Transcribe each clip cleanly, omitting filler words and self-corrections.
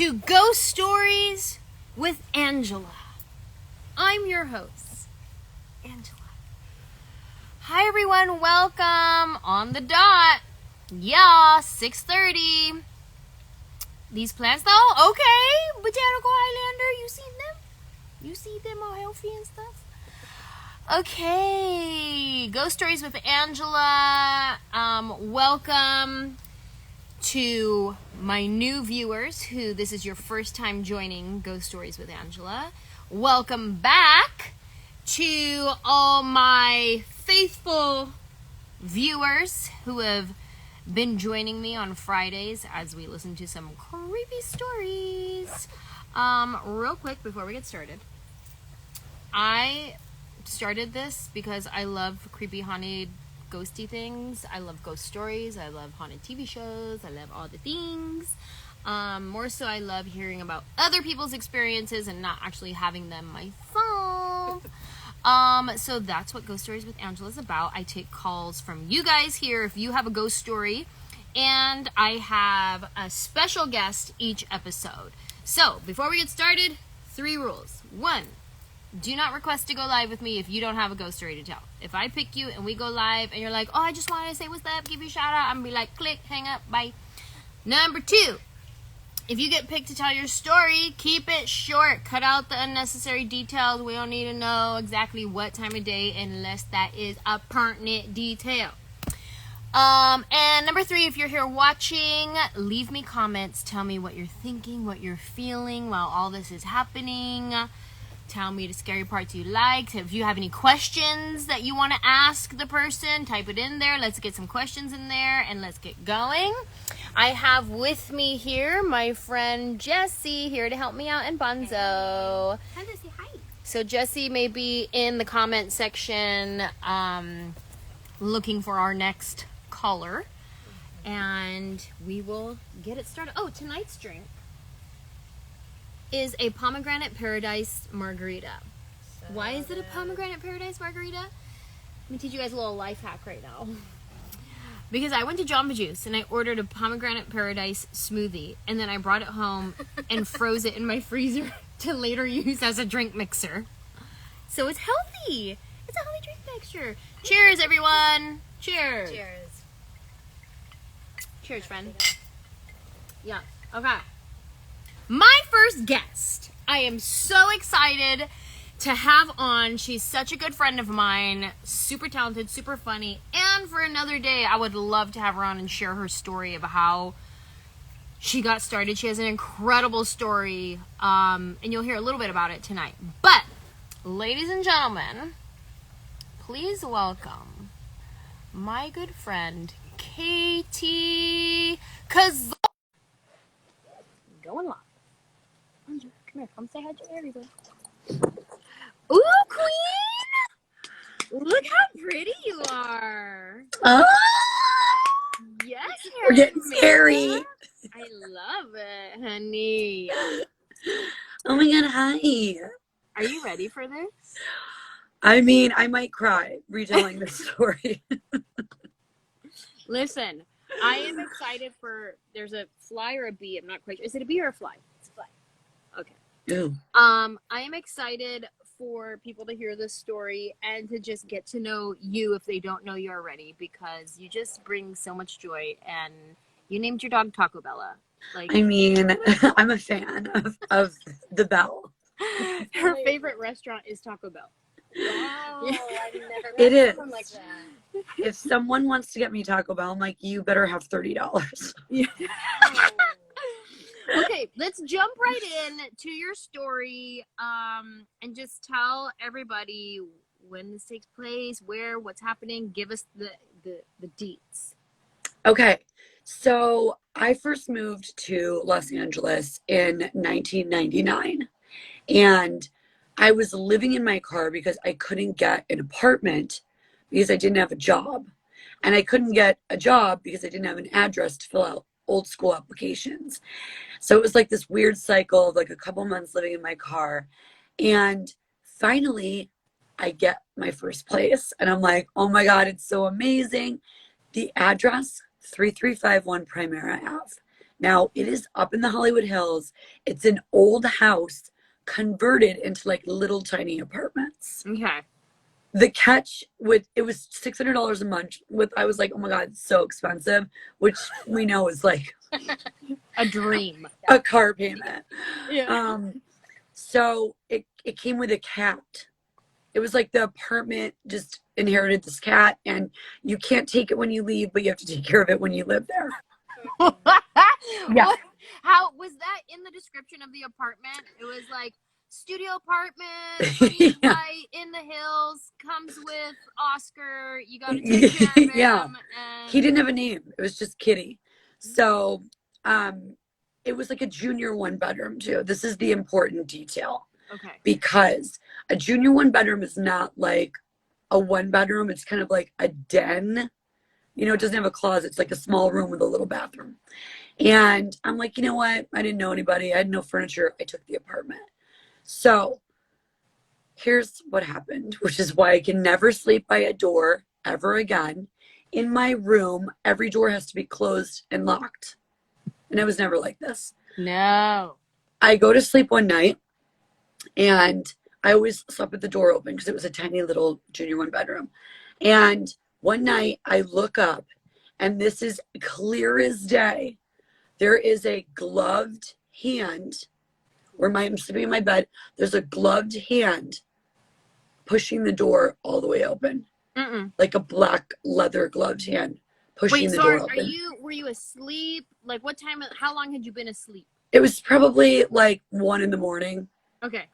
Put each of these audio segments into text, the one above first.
to Ghost Stories with Anjelah. I'm your host, Anjelah. Hi everyone, welcome on the dot. Yeah, 6:30. These plants though, okay, Botanical Highlander, you seen them? You see them all healthy and stuff? Okay, Ghost Stories with Anjelah. Welcome to my new viewers who this is your first time joining Ghost Stories with Anjelah. Welcome back to all my faithful viewers who have been joining me on Fridays as we listen to some creepy stories. Real quick before we get started, I started this because I love creepy, haunted, ghosty things. I love ghost stories. I love haunted TV shows. I love all the things. More so, I love hearing about other people's experiences and not actually having them myself. So that's what Ghost Stories with Anjelah is about. I take calls from you guys here if you have a ghost story, and I have a special guest each episode. So before we get started, 3 rules. 1, do not request to go live with me if you don't have a ghost story to tell. If I pick you and we go live and you're like, oh, I just wanted to say what's up, give you a shout out, I'm gonna be like, click, hang up, bye. Number 2, if you get picked to tell your story, keep it short. Cut out the unnecessary details. We don't need to know exactly what time of day unless that is a pertinent detail. And number 3, if you're here watching, leave me comments. Tell me what you're thinking, what you're feeling while all this is happening. Tell me the scary parts you liked. If you have any questions that you want to ask the person, type it in there. Let's get some questions in there and let's get going. I have with me here my friend Jessie here to help me out in Bonzo. Hi, Jessie. Hi. So Jessie may be in the comment section looking for our next caller. And we will get it started. Oh, tonight's drink is a pomegranate paradise margarita. So Why is it a pomegranate paradise margarita? Let me teach you guys a little life hack right now. Because I went to Jamba Juice and I ordered a pomegranate paradise smoothie, and then I brought it home and froze it in my freezer to later use as a drink mixer. So it's healthy. It's a healthy drink mixture. Cheers, everyone. Cheers. Cheers. Cheers, friend. Yeah. Okay. My first guest, I am so excited to have on. She's such a good friend of mine, super talented, super funny, and for another day, I would love to have her on and share her story of how she got started. She has an incredible story, and you'll hear a little bit about it tonight. But, ladies and gentlemen, please welcome my good friend, Katie Cazorla. Going live. Come here, come say hi to everybody. Ooh, queen! Look how pretty you are. Oh, Yes, we're getting Mary. scary. I love it, honey. Oh my god, hi. Are you ready for this? I mean, I might cry retelling this story. Listen, I am excited for, there's a fly or a bee, I'm not quite sure. Is it a bee or a fly? It's a fly. Okay. Ooh. I am excited for people to hear this story and to just get to know you if they don't know you already, because you just bring so much joy, and you named your dog Taco Bella. Like, I mean, I'm a fan of the Bell. her favorite restaurant is Taco Bell. Wow, Yeah. I've never met It is. someone like that. If someone wants to get me Taco Bell, I'm like, you better have $30. Yeah. Oh. Okay, let's jump right in to your story, and just tell everybody when this takes place, where, what's happening. Give us the deets. Okay, so I first moved to Los Angeles in 1999, and I was living in my car because I couldn't get an apartment because I didn't have a job, and I couldn't get a job because I didn't have an address to fill out old school applications. So it was like this weird cycle of like a couple months living in my car, and finally I get my first place, and I'm like, oh my god, it's so amazing. The address, 3351 Primera Ave. Now, it is up in the Hollywood Hills. It's an old house converted into like little tiny apartments. Okay. The catch with it was $600 a month. With I was like, oh my god, it's so expensive, which we know is like A dream. a car payment. Yeah. So it came with a cat. It was like the apartment just inherited this cat, and you can't take it when you leave, but you have to take care of it when you live there. Yeah. How was that in the description of the apartment? It was like studio apartment, Yeah. right in the hills, comes with Oscar. You got to take care of him. Yeah. And He didn't have a name. It was just Kitty. So it was like a junior one bedroom too. This is the important detail. Okay. Because a junior one bedroom is not like a one bedroom. It's kind of like a den. You know, it doesn't have a closet. It's like a small room with a little bathroom. And I'm like, you know what? I didn't know anybody. I had no furniture. I took the apartment. So here's what happened, which is why I can never sleep by a door ever again. In my room, every door has to be closed and locked. And I was never like this. No. I go to sleep one night, and I always slept with the door open because it was a tiny little junior one bedroom. And one night I look up, and this is clear as day. There is a gloved hand where I'm sleeping in my bed. There's a gloved hand pushing the door all the way open. Mm-mm. Like a black leather gloved hand pushing Wait, the so door open. were you asleep? Like what time, how long had you been asleep? It was probably like 1 a.m. Okay.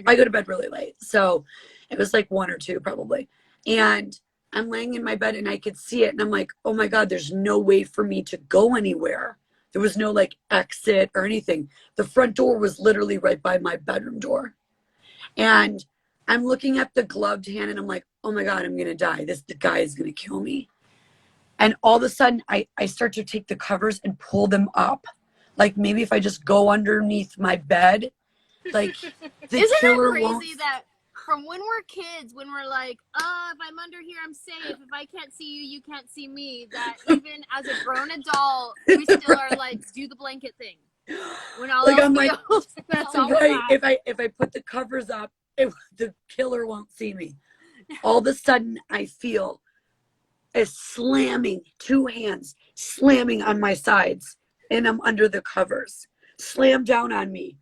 I go to bed really late. So it was like 1 or 2 probably. And I'm laying in my bed and I could see it. And I'm like, oh my God, there's no way for me to go anywhere. There was no like exit or anything. The front door was literally right by my bedroom door. And I'm looking at the gloved hand and I'm like, oh my God, I'm going to die. The guy is going to kill me. And all of a sudden I start to take the covers and pull them up. Like maybe if I just go underneath my bed, like the Isn't killer it won't. crazy that from when we're kids, when we're like, oh, if I'm under here, I'm safe. If I can't see you, you can't see me. That even as a grown adult, we still are like, do the blanket thing. When all Like else I'm like, fails, that's all we right. got. If I put the covers up, the killer won't see me. All of a sudden, I feel a slamming, 2 hands slamming on my sides, and I'm under the covers. Slam down on me.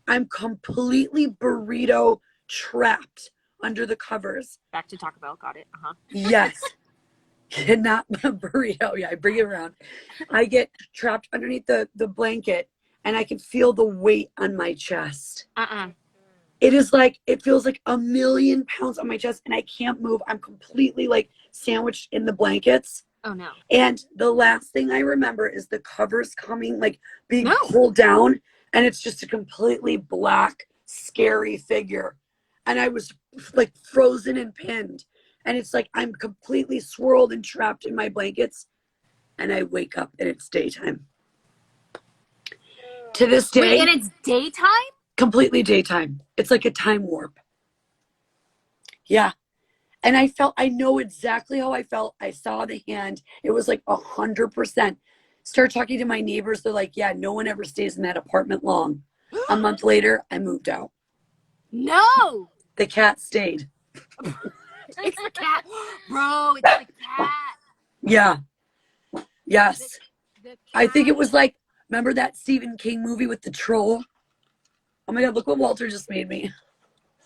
I'm completely burrito trapped under the covers. Back to Taco Bell, got it. Uh-huh. Yes. Not a burrito. Yeah, I bring it around. I get trapped underneath the blanket, and I can feel the weight on my chest. It feels like 1,000,000 pounds on my chest, and I can't move. I'm completely like sandwiched in the blankets. Oh no. And the last thing I remember is the covers coming, like being pulled down, and it's just a completely black, scary figure. And I was like frozen and pinned. And it's like I'm completely swirled and trapped in my blankets. And I wake up and it's daytime. To this day. Wait, and it's daytime? Completely daytime. It's like a time warp. Yeah. And I know exactly how I felt. I saw the hand. It was like 100%. Start talking to my neighbors. They're like, yeah, no one ever stays in that apartment long. A month later, I moved out. No. The cat stayed. It's the cat. Bro, it's the cat. Yeah. Yes. The cat. I think it was like, remember that Stephen King movie with the troll? Oh my God, look what Walter just made me.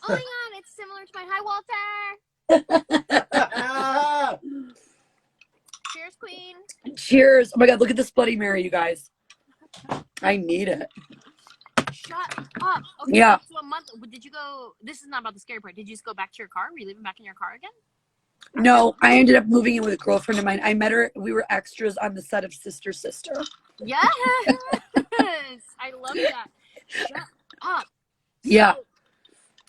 Oh my God, it's similar to mine. Hi, Walter. Cheers, Queen. Cheers. Oh my God, look at this Bloody Mary, you guys. I need it. Shut up. Okay, Yeah. so a month, did you go, this is not about the scary part. Did you just go back to your car? Were you living back in your car again? No, I ended up moving in with a girlfriend of mine. I met her. We were extras on the set of Sister Sister. Yes. I love that. Shut up. Yeah. So,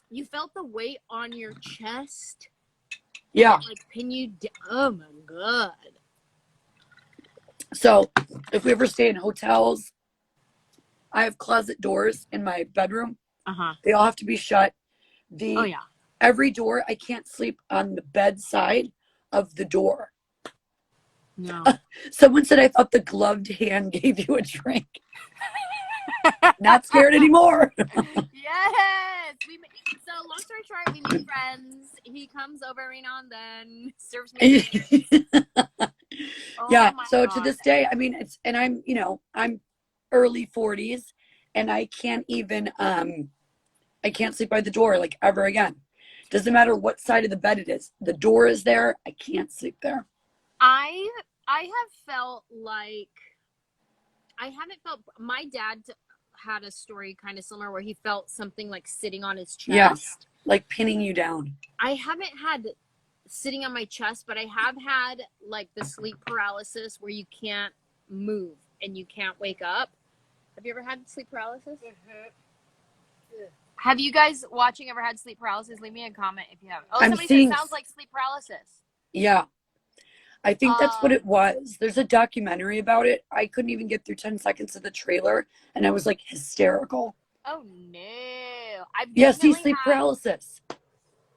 you felt the weight on your chest? Yeah. Like pin you down. Oh my God. So if we ever stay in hotels, I have closet doors in my bedroom. They all have to be shut. Oh yeah. Every door, I can't sleep on the bed side of the door. No. Someone said, I thought the gloved hand gave you a drink. Not scared anymore. Yes. So long story short, we made friends. He comes over every now and then, serves me drinks. Oh Yeah. my So to god. this day, I mean, and I'm early 40s, and I can't even, I can't sleep by the door like ever again. Doesn't matter what side of the bed it is. The door is there. I can't sleep there. I have felt like I haven't felt my dad had a story kind of similar where he felt something like sitting on his Yeah. chest. Like pinning you down. I haven't had sitting on my chest, but I have had like the sleep paralysis where you can't move and you can't wake up. Have you ever had sleep paralysis? Have you guys watching ever had sleep paralysis? Leave me a comment if you have. Oh, I'm somebody seeing, said sounds like sleep paralysis. yeah, I think that's what it was. There's a documentary about it. I couldn't even get through 10 seconds of the trailer, and I was like hysterical. Oh no. I've Yeah, see, definitely sleep paralysis.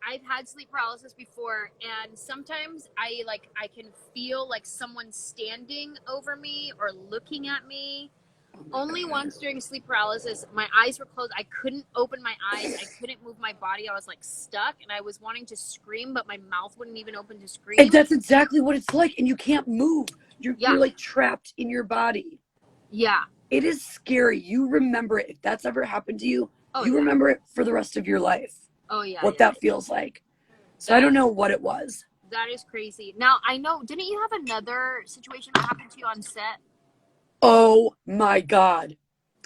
I've had sleep paralysis before, and sometimes I can feel like someone standing over me or looking at me. Only once during sleep paralysis, my eyes were closed. I couldn't open my eyes. I couldn't move my body. I was like stuck, and I was wanting to scream, but my mouth wouldn't even open to scream. And that's exactly what it's like, and you can't move. You're like trapped in your body. Yeah. It is scary. You remember it. If that's ever happened to you, Oh, you yeah. remember it for the rest of your life. Oh, yeah. What that feels like. So I don't know what it was. That is crazy. Now, I know, didn't you have another situation that happened to you on set? Oh my God.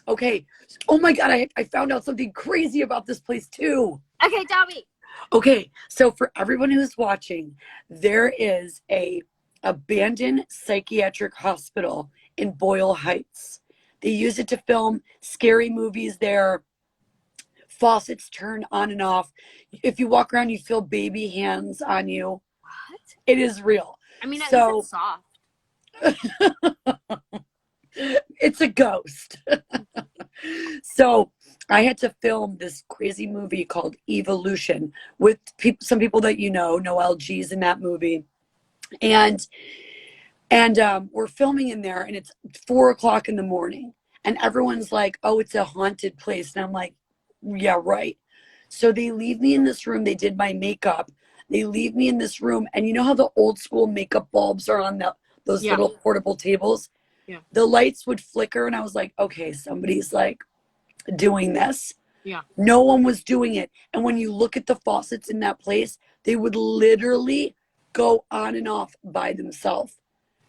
Okay. Oh my God. I found out something crazy about this place too. Okay, tell me. Okay. So for everyone who's watching, there is a abandoned psychiatric hospital in Boyle Heights. They use it to film scary movies there. Faucets turn on and off. If you walk around, you feel baby hands on you. What? It is real. I mean, at least it's soft. It's a ghost. So I had to film this crazy movie called Evolution with some people that you know. Noel G's in that movie. And we're filming in there, and it's 4:00 in the morning. And everyone's like, oh, it's a haunted place. And I'm like, yeah, right. So they leave me in this room. They did my makeup. They leave me in this room. And you know how the old school makeup bulbs are on those little portable tables? Yeah. The lights would flicker. And I was like, okay, somebody's like doing this. Yeah. No one was doing it. And when you look at the faucets in that place, they would literally go on and off by themselves.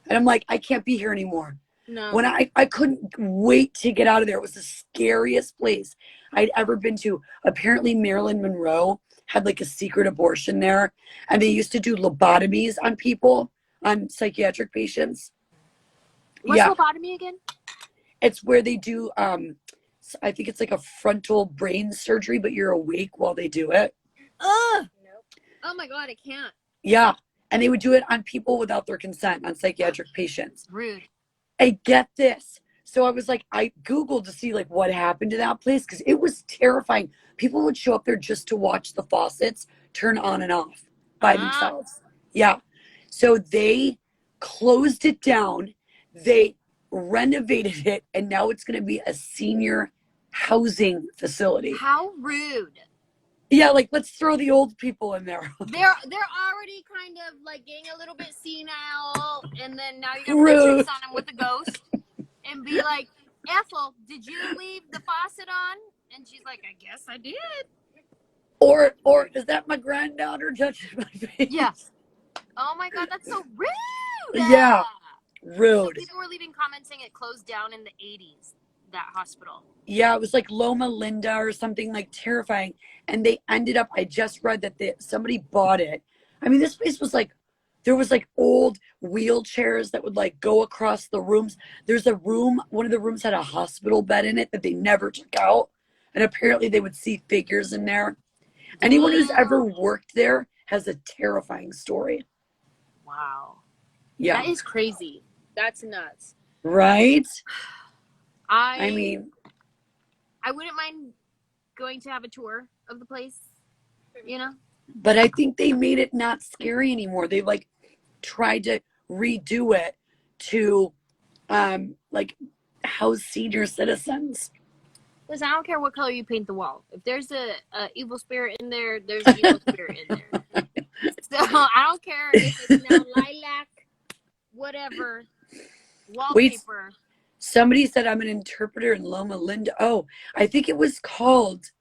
And I'm like, I can't be here anymore. No. When I couldn't wait to get out of there. It was the scariest place I'd ever been to. Apparently Marilyn Monroe had like a secret abortion there, and they used to do lobotomies on people, on psychiatric patients. What's lobotomy again? It's where they do I think it's like a frontal brain surgery, but you're awake while they do it. Ugh. Nope. Oh my God, I can't. Yeah. And they would do it on people without their consent, on psychiatric patients. Rude. I get this. So I was like, I Googled to see like what happened to that place, because it was terrifying. People would show up there just to watch the faucets turn on and off by themselves. Yeah. So they closed it down. They renovated it, and now it's going to be a senior housing facility. How rude. Yeah, like let's throw the old people in there. They're already kind of like getting a little bit senile, and then now you're gonna put tricks on them with the ghost and be like, Ethel, did you leave the faucet on? And she's like, I guess I did. Or is that my granddaughter touching my face? Yeah. Oh my God, that's so rude. Yeah. Rude. So people were leaving comments saying it closed down in the 80s, that hospital. Yeah, it was like Loma Linda or something, like terrifying. And they ended up, I just read that somebody bought it. I mean, this place was like, there was like old wheelchairs that would like go across the rooms. There's a room, one of the rooms had a hospital bed in it that they never took out. And apparently they would see figures in there. Anyone who's ever worked there has a terrifying story. Wow. Yeah. That is crazy. That's nuts. Right? I mean, I wouldn't mind going to have a tour of the place, you know? but I think they made it not scary anymore. They like tried to redo it to like house senior citizens. Listen, I don't care what color you paint the wall. If there's a evil spirit in there, there's an evil spirit in there. So I don't care if it's now lilac, whatever, wallpaper. Somebody said I'm an interpreter in Loma Linda. Oh, I think it was called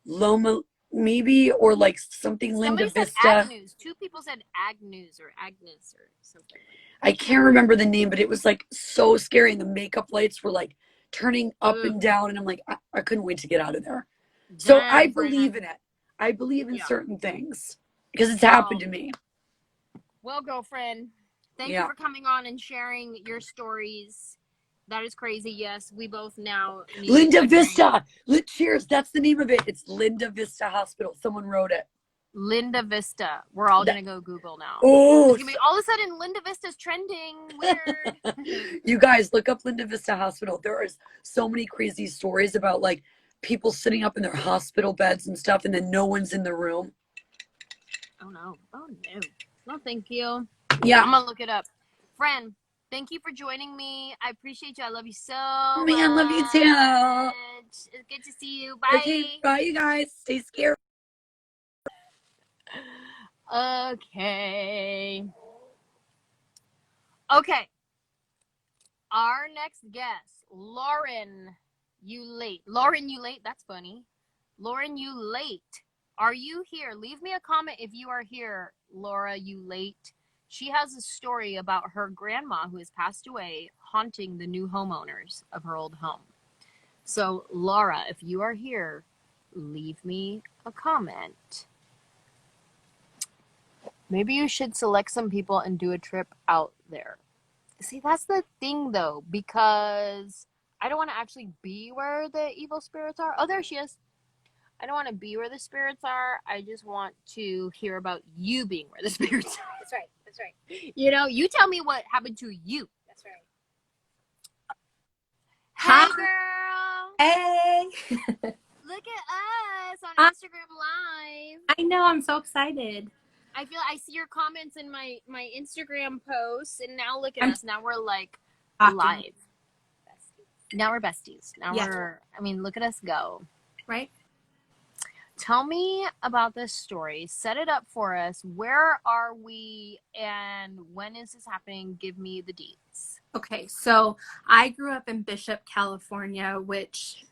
Loma, maybe, or like something Linda Somebody Vista. said Agnews. 2 people said Agnews or Agnes or something. I can't remember the name, but it was like so scary, and the makeup lights were like turning up and down, and I'm like, I couldn't wait to get out of there. So I believe in it. I believe in certain things because it's happened to me. Well, girlfriend, thank you for coming on and sharing your stories. That is crazy. Yes, we both now need Linda Vista. Cheers. That's the name of it. It's Linda Vista Hospital. Someone wrote it. Linda Vista. We're all gonna go Google now. Oh, all of a sudden, Linda Vista's trending. Weird. You guys look up Linda Vista Hospital. There is so many crazy stories about like people sitting up in their hospital beds and stuff, and then no one's in the room. Oh no! Oh no! No, thank you. Yeah, I'm gonna look it up. Friend, thank you for joining me. I appreciate you. I love you so much. I love you too. It's good to see you. Bye. Okay, bye, you guys. Stay scared. Okay. Our next guest, Lauren, you late. That's funny. Lauren, you late. Are you here? Leave me a comment if you are here, Laura, you late. She has a story about her grandma who has passed away haunting the new homeowners of her old home. So, Laura, if you are here, leave me a comment. Maybe you should select some people and do a trip out there. See, that's the thing, though, because I don't want to actually be where the evil spirits are. Oh, there she is. I don't want to be where the spirits are. I just want to hear about you being where the spirits are. That's right. That's right. You know, you tell me what happened to you. That's right. Hi, Hey. girl. Look at us on Instagram Live. I know. I'm so excited. I see your comments in my Instagram posts, and now look at us. Now we're like live. Besties. Now we're besties. Now look at us go. Right? Tell me about this story. Set it up for us. Where are we, and when is this happening? Give me the deets. Okay, so I grew up in Bishop, California, which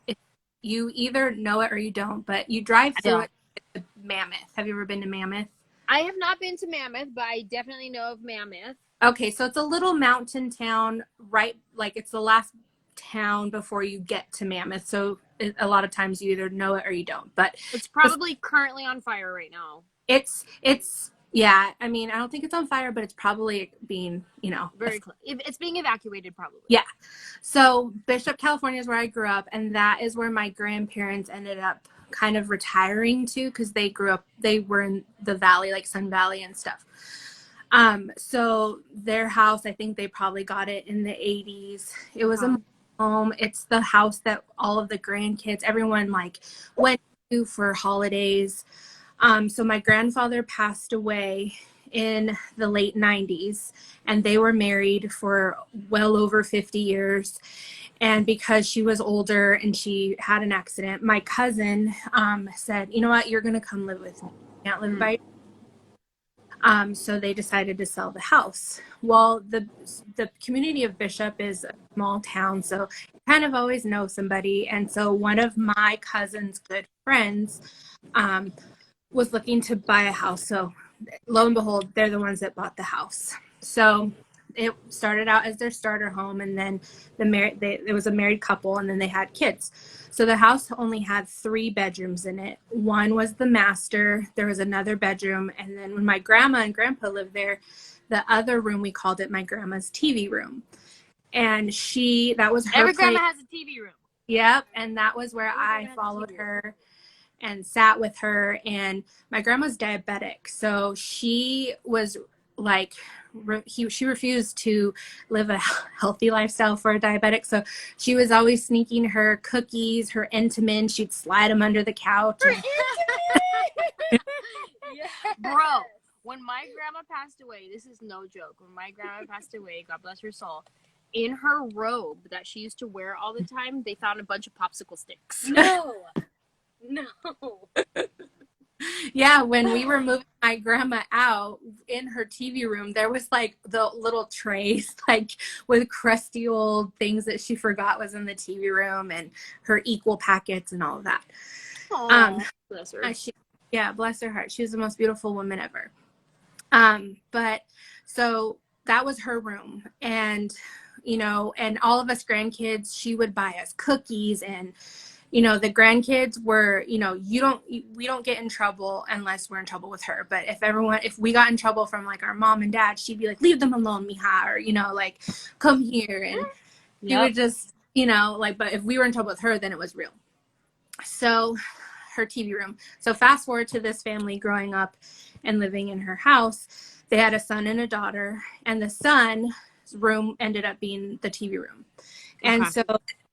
you either know it or you don't, but you drive through it to Mammoth. Have you ever been to Mammoth? I have not been to Mammoth, but I definitely know of Mammoth. Okay, so it's a little mountain town, right? Like it's the last town before you get to Mammoth. So a lot of times you either know it or you don't. But it's probably currently on fire right now. It's yeah. I mean, I don't think it's on fire, but it's probably being, very close. It's being evacuated, probably. Yeah. So Bishop, California is where I grew up, and that is where my grandparents ended up kind of retiring to because they were in the valley, like Sun Valley and stuff. So their house, I think they probably got it in the 80s. It was a home. It's the house that all of the grandkids, everyone like went to for holidays. So my grandfather passed away in the late 90s, and they were married for well over 50 years. And because she was older and she had an accident, my cousin said, you know what, you're going to come live with me. You can't live by yourself. So they decided to sell the house. Well, the community of Bishop is a small town, so you kind of always know somebody. And so one of my cousin's good friends was looking to buy a house. So lo and behold, they're the ones that bought the house. So it started out as their starter home, and then it was a married couple, and then they had kids. So the house only had 3 bedrooms in it. One was the master. There was another bedroom, and then when my grandma and grandpa lived there, the other room, we called it my grandma's TV room. And that was her Every place. grandma has a TV room. Yep, and that was where I followed her and sat with her. And my grandma's diabetic, so she was like, she refused to live a healthy lifestyle for a diabetic. So she was always sneaking her cookies, her Entenmann's. She'd slide them under the couch. Bro, when my grandma passed away, this is no joke. When my grandma passed away, God bless her soul, in her robe that she used to wear all the time, they found a bunch of popsicle sticks. No. No. Yeah, when we were moving my grandma out in her TV room, there was like the little trays like with crusty old things that she forgot was in the TV room and her equal packets and all of that. Bless her. Yeah, bless her heart. She was the most beautiful woman ever. But so that was her room, and and all of us grandkids, she would buy us cookies, and the grandkids were, we don't get in trouble unless we're in trouble with her. But if we got in trouble from like our mom and dad, she'd be like, leave them alone, mija, or like, come here, and she would just, but if we were in trouble with her, then it was real. So her TV room. So fast forward to this family growing up and living in her house. They had a son and a daughter, and the son's room ended up being the TV room. And so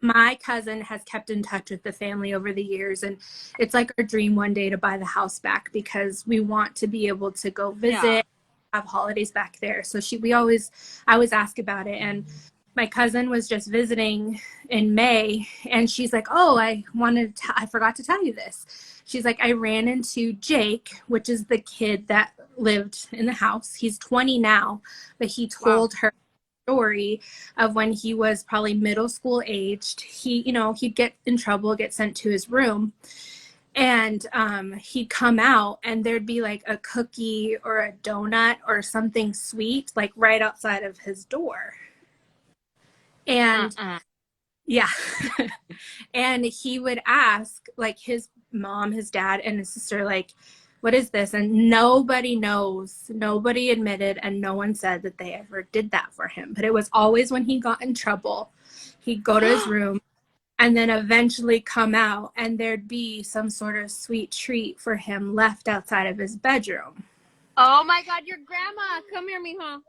my cousin has kept in touch with the family over the years, and it's like our dream one day to buy the house back because we want to be able to go visit, have holidays back there. So I always ask about it, and my cousin was just visiting in May, and she's like, oh, I forgot to tell you this. She's like, I ran into Jake, which is the kid that lived in the house. He's 20 now, but he told her story of when he was probably middle school aged. He'd get in trouble, get sent to his room, and he'd come out and there'd be like a cookie or a donut or something sweet like right outside of his door. And yeah. And he would ask like his mom, his dad, and his sister, like, what is this? And nobody knows, nobody admitted, and no one said that they ever did that for him. But it was always when he got in trouble, he'd go to his room and then eventually come out, and there'd be some sort of sweet treat for him left outside of his bedroom. Oh my God, your grandma. Come here, mija.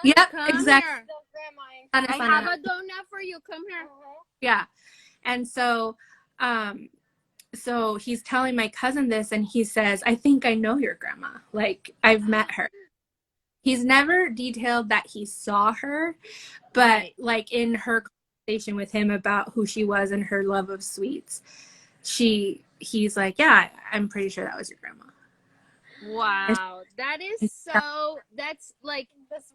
Yep, Come exactly. here. I I have a donut for you. Come here. Yeah. And so he's telling my cousin this, and he says, I think I know your grandma. Like, I've met her. He's never detailed that he saw her, but like in her conversation with him about who she was and her love of sweets, he's like, yeah, I'm pretty sure that was your grandma. Wow. That's like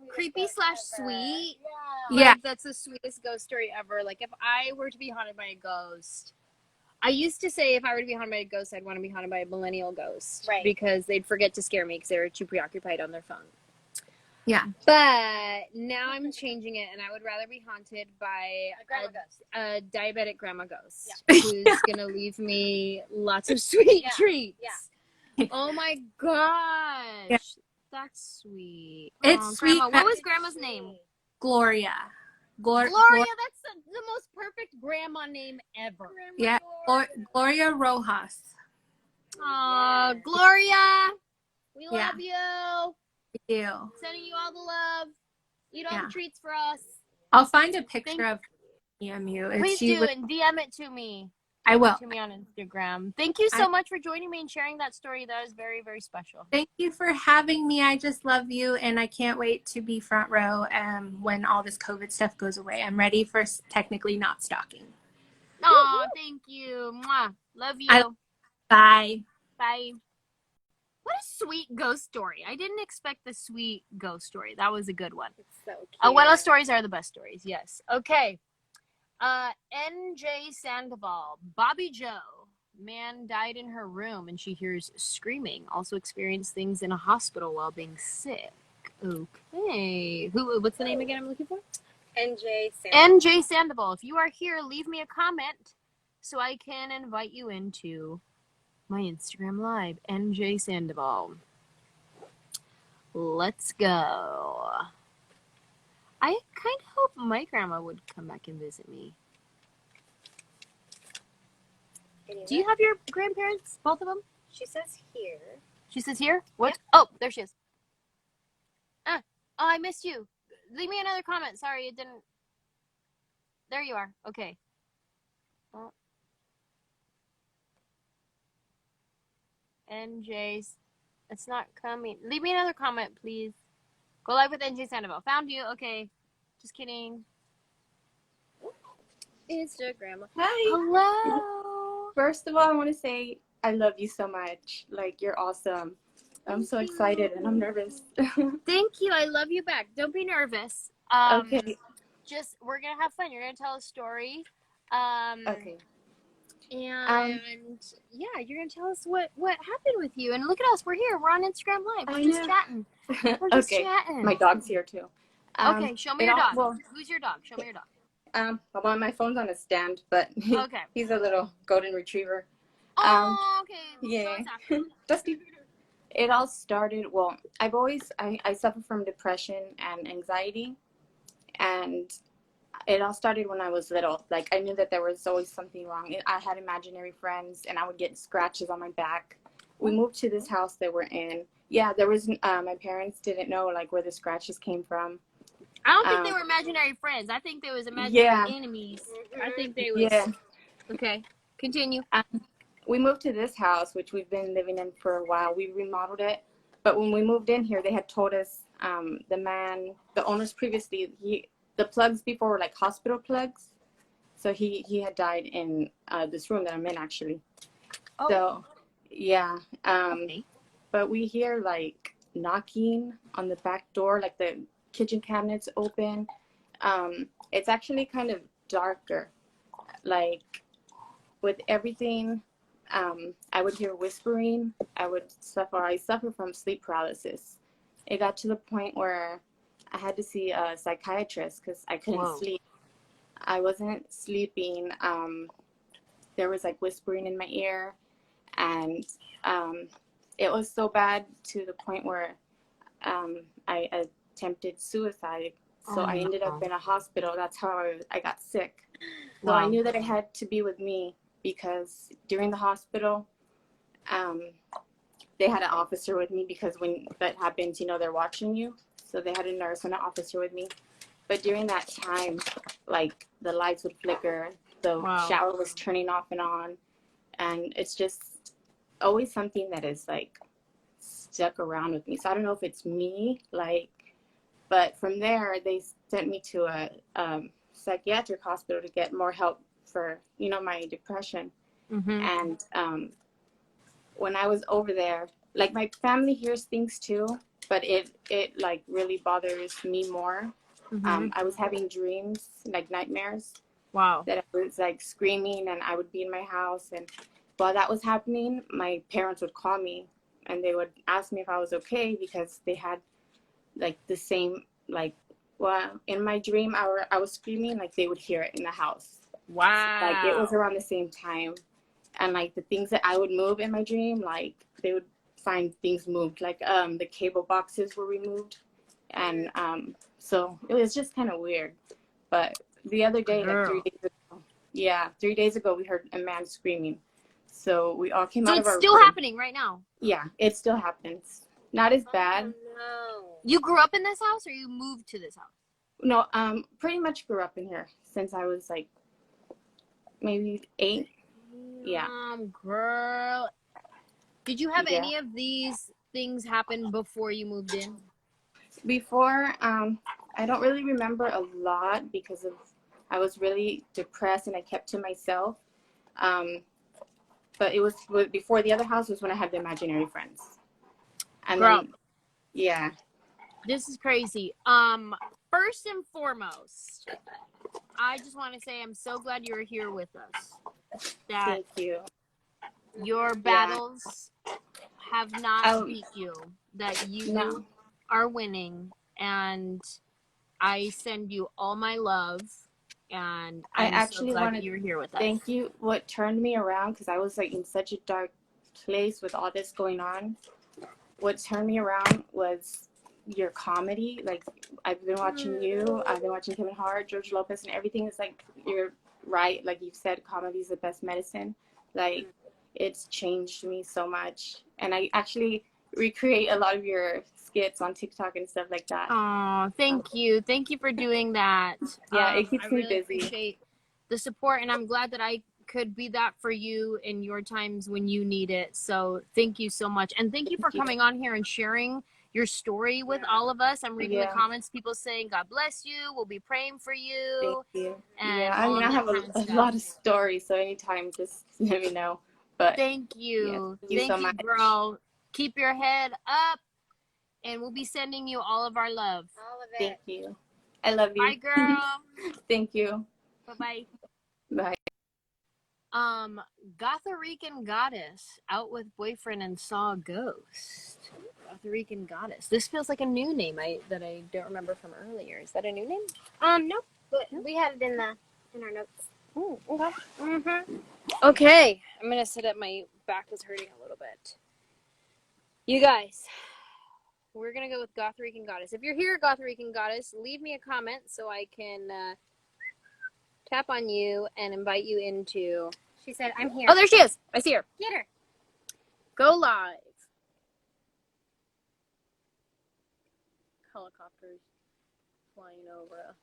creepy / sweet. Yeah. Like, that's the sweetest ghost story ever. Like, if I were to be haunted by a ghost, I used to say if I were to be haunted by a ghost, I'd want to be haunted by a millennial ghost. Right. Because they'd forget to scare me because they were too preoccupied on their phone. Yeah. But now I'm changing it, and I would rather be haunted by a diabetic grandma ghost who's going to leave me lots of sweet treats. Yeah. Oh my gosh. Yeah. That's sweet. It's sweet. Grandma. What was grandma's name? Gloria. Gloria, that's the most perfect grandma name ever. Yeah, Gloria Rojas. Aw, Gloria, we love you. Thank you. Sending you all the love. Eat all the treats for us. I'll find a picture of EMU. Please do, and DM it to me. I will. To me on Instagram. Thank you so much for joining me and sharing that story. That was very, very special. Thank you for having me. I just love you, and I can't wait to be front row when all this COVID stuff goes away. I'm ready for technically not stalking. Oh, thank you. Mwah. Love you. Bye. Bye. What a sweet ghost story. I didn't expect the sweet ghost story. That was a good one. It's so cute. Abuela stories are the best stories. Yes. Okay. NJ Sandoval, Bobby Joe, man died in her room and she hears screaming. Also experienced things in a hospital while being sick. Okay. What's the name again I'm looking for? NJ Sandoval. NJ Sandoval. If you are here, leave me a comment so I can invite you into my Instagram live. NJ Sandoval. Let's go. I kind of hope my grandma would come back and visit me. Do you have your grandparents, both of them? She says here. She says here? What? Yeah. Oh, there she is. Oh, I missed you. Leave me another comment. Sorry, it didn't. There you are. Okay. Oh. NJ's. It's not coming. Leave me another comment, please. Go live with NJ Sandoval. Found you. Okay. Just kidding. Instagram. Hi. Hello. First of all, I want to say I love you so much. Like, you're awesome. I'm so excited and I'm nervous. Thank you. I love you back. Don't be nervous. Okay. Just we're gonna have fun. You're gonna tell a story. Okay. And yeah, you're gonna tell us what happened with you. And look at us. We're here. We're on Instagram Live. We're just chatting. We're just Okay. chatting. My dog's here too. Okay. Show me your dog. Well, Who's your dog? Show me your dog. my phone's on a stand, but Okay. he's a little golden retriever. Oh, okay. Yeah. So it's Dusty. It all started, well, I suffer from depression and anxiety, and it all started when I was little. Like, I knew that there was always something wrong. I had imaginary friends, and I would get scratches on my back. We moved to this house that we're in. Yeah, there was, my parents didn't know, like, where the scratches came from. I don't think they were imaginary friends. I think they was imaginary enemies. I think they was. Yeah. Okay. Continue. We moved to this house, which we've been living in for a while. We remodeled it. But when we moved in here, they had told us, the owners previously, the plugs before were like hospital plugs. So he had died in this room that I'm in, actually. Oh. So, yeah. Okay. But we hear like knocking on the back door, like the kitchen cabinets open. It's actually kind of darker. Like, with everything, I would hear whispering. I suffer from sleep paralysis. It got to the point where I had to see a psychiatrist because I couldn't sleep. I wasn't sleeping. There was like whispering in my ear, and it was so bad to the point where I attempted suicide. So I ended up in a hospital. That's how I got sick. So I knew that it had to be with me, because during the hospital, they had an officer with me, because when that happens, they're watching you. So they had a nurse and an officer with me. But during that time, like, the lights would flicker, the shower was turning off and on, and it's just always something that is like stuck around with me. So I don't know if it's me, like, but from there they sent me to a psychiatric hospital to get more help for my depression. And when I was over there, like, my family hears things too, but it like really bothers me more. I was having dreams, like nightmares, that I was like screaming, and I would be in my house, and while that was happening, my parents would call me and they would ask me if I was okay, because they had like the same, like, well, in my dream I was screaming, like they would hear it in the house. Like, it was around the same time. And like the things that I would move in my dream, like they would find things moved, like the cable boxes were removed. And so it was just kind of weird. But the other day, like 3 days ago, we heard a man screaming. So we all came out of our room. So it's still happening right now? Yeah, it still happens. Not as bad. No. You grew up in this house, or you moved to this house? No, pretty much grew up in here since I was like maybe 8. Yeah. Girl. Did you have any of these things happen before you moved in? Before, I don't really remember a lot, because I was really depressed and I kept to myself. But it was before the other house was when I had the imaginary friends. And then, yeah. This is crazy. First and foremost, I just want to say I'm so glad you're here with us. Thank you. Your battles have not beat you. That you are winning, and I send you all my love. And I'm actually so glad that you're here with us. Thank you. What turned me around, because I was like in such a dark place with all this going on. What turned me around was your comedy. Like, I've been watching you. I've been watching Kevin Hart, George Lopez, and everything is like, you're right. Like you've said, comedy is the best medicine. Like, it's changed me so much. And I actually recreate a lot of your skits on TikTok and stuff like that. Oh, thank you. Thank you for doing that. Yeah, it keeps me busy. Appreciate the support, and I'm glad that I could be that for you in your times when you need it. So thank you so much. And thank you for coming on here and sharing your story with all of us. I'm reading the comments, people saying, God bless you. We'll be praying for you. Thank you. And I mean, I have a lot of stories, so anytime, just let me know. But thank you. Yes, Thank you, girl. Keep your head up, and we'll be sending you all of our love. All of it. Thank you. I love you. Bye, girl. Thank you. Bye-bye. Bye. Gotharican Goddess out with boyfriend and saw a ghost. Gotharican Goddess. This feels like a new name that I don't remember from earlier. Is that a new name? Nope. But we had it in our notes. Ooh, okay. Mm-hmm. Okay. I'm gonna sit up. My back is hurting a little bit. You guys, we're gonna go with Gotharican Goddess. If you're here, Gotharican Goddess, leave me a comment so I can tap on you and invite you into. She said, I'm here. Oh, there she is. I see her. Get her. Go live. Helicopters flying over us.